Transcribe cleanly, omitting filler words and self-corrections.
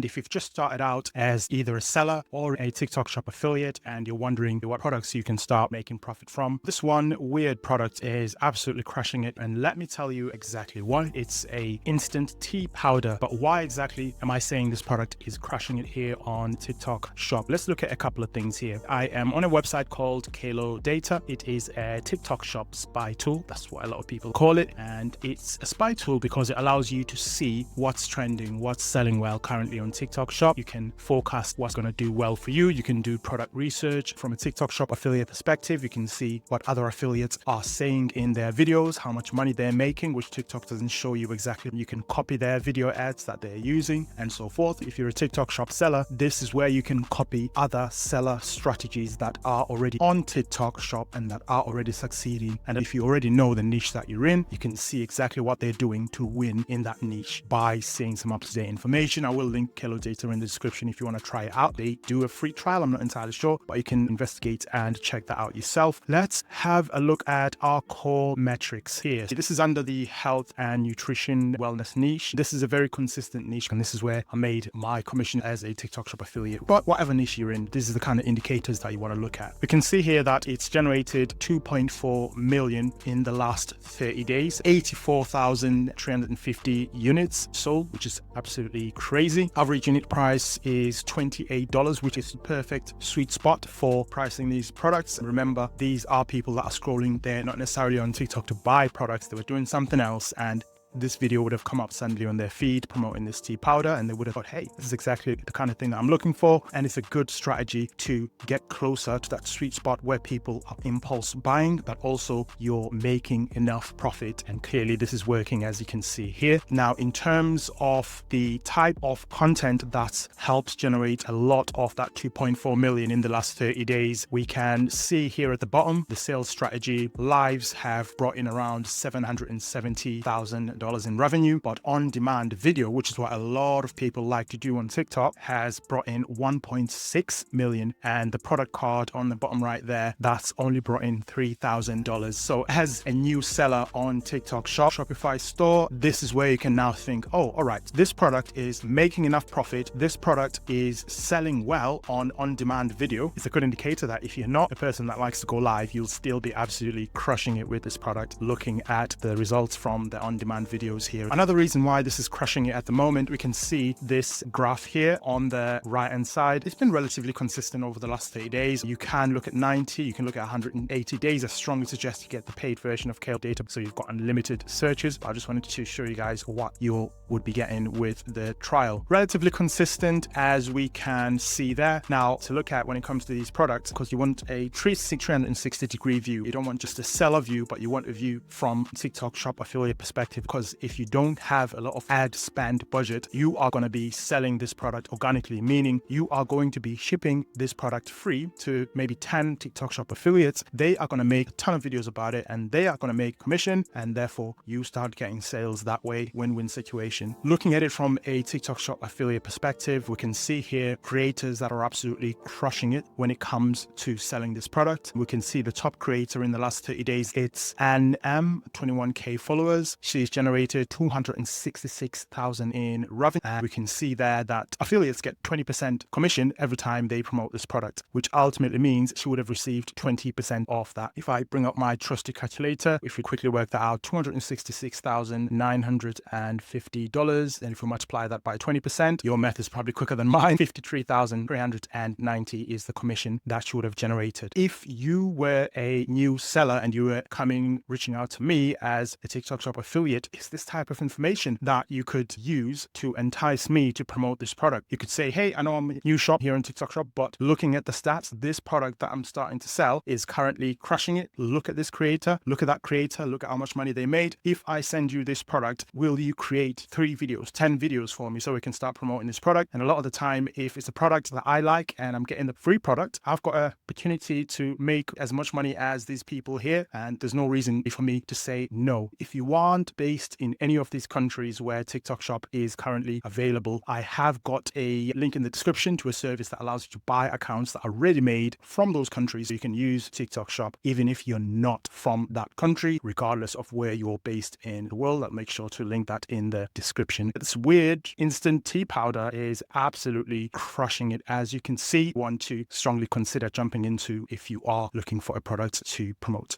If you've just started out as either a seller or a TikTok Shop affiliate and you're wondering what products you can start making profit from, this one weird product is absolutely crushing it. And let me tell you exactly why. It's a instant tea powder. But why exactly am I saying this product is crushing it here on TikTok Shop? Let's look at a couple of things here. I am on a website called Kalo Data. It is a TikTok Shop spy tool. That's what a lot of people call it. And it's a spy tool because it allows you to see what's trending, what's selling well currently on TikTok Shop. You can forecast what's going to do well for you. You can do product research from a TikTok Shop affiliate perspective. You can see what other affiliates are saying in their videos, how much money they're making, which TikTok doesn't show you exactly. You can copy their video ads that they're using and so forth. If you're a TikTok Shop seller, this is where you can copy other seller strategies that are already on TikTok Shop and that are already succeeding. And if you already know the niche that you're in, you can see exactly what they're doing to win in that niche by seeing some up-to-date information. I will link Kalo Data in the description if you want to try it out. They do a free trial. I'm not entirely sure, but you can investigate and check that out yourself. Let's have a look at our core metrics here. This is under the health and nutrition wellness niche. This is a very consistent niche, and this is where I made my commission as a TikTok Shop affiliate. But whatever niche you're in, this is the kind of indicators that you want to look at. We can see here that it's generated 2.4 million in the last 30 days, 84,350 units sold, which is absolutely crazy. Average unit price is $28, which is the perfect sweet spot for pricing these products. Remember, these are people that are scrolling. They're not necessarily on TikTok to buy products. They were doing something else, and this video would have come up suddenly on their feed promoting this tea powder, and they would have thought, hey, this is exactly the kind of thing that I'm looking for. And it's a good strategy to get closer to that sweet spot where people are impulse buying, but also you're making enough profit. And clearly this is working, as you can see here. Now, in terms of the type of content that helps generate a lot of that 2.4 million in the last 30 days, we can see here at the bottom, the sales strategy lives have brought in around $770,000 in revenue, but on-demand video, which is what a lot of people like to do on TikTok, has brought in 1.6 million, and the product card on the bottom right there, that's only brought in $3,000. So as a new seller on TikTok Shop, Shopify store, this is where you can now think, oh, all right, this product is making enough profit. This product is selling well on on-demand video. It's a good indicator that if you're not a person that likes to go live, you'll still be absolutely crushing it with this product, looking at the results from the on-demand videos here. Another reason why this is crushing it at the moment, we can see this graph here on the right hand side. It's been relatively consistent over the last 30 days. You can look at 90, you can look at 180 days. I strongly suggest you get the paid version of Kalo Data so you've got unlimited searches. But I just wanted to show you guys what you would be getting with the trial. Relatively consistent, as we can see there. Now, to look at when it comes to these products, because you want a 360-degree view. You don't want just a seller view, but you want a view from TikTok Shop affiliate perspective, because if you don't have a lot of ad spend budget, you are going to be selling this product organically, meaning you are going to be shipping this product free to maybe 10 TikTok Shop affiliates. They are going to make a ton of videos about it, and they are going to make commission, and therefore you start getting sales that way. Win-win situation. Looking at it from a TikTok Shop affiliate perspective, we can see here creators that are absolutely crushing it when it comes to selling this product. We can see the top creator in the last 30 days. It's Ann M, 21k followers. She's generated 266,000 in revenue, and we can see there that affiliates get 20% commission every time they promote this product, which ultimately means she would have received 20% off that. If I bring up my trusty calculator, if we quickly work that out, $266,950, and if we multiply that by 20%, your math is probably quicker than mine. 53,390 is the commission that she would have generated. If you were a new seller and you were reaching out to me as a TikTok Shop affiliate, is this type of information that you could use to entice me to promote this product. You could say, hey, I know I'm a new shop here on TikTok Shop, but looking at the stats, this product that I'm starting to sell is currently crushing it. Look at this creator, look at that creator, look at how much money they made. If I send you this product, will you create 3 videos, 10 videos for me so we can start promoting this product? And a lot of the time, if it's a product that I like and I'm getting the free product, I've got an opportunity to make as much money as these people here. And there's no reason for me to say no. If you want based based in any of these countries where TikTok Shop is currently available, I have got a link in the description to a service that allows you to buy accounts that are ready-made from those countries. So you can use TikTok Shop even if you're not from that country, regardless of where you're based in the world. I'll make sure to link that in the description. This weird instant tea powder is absolutely crushing it, as you can see. One to strongly consider jumping into if you are looking for a product to promote.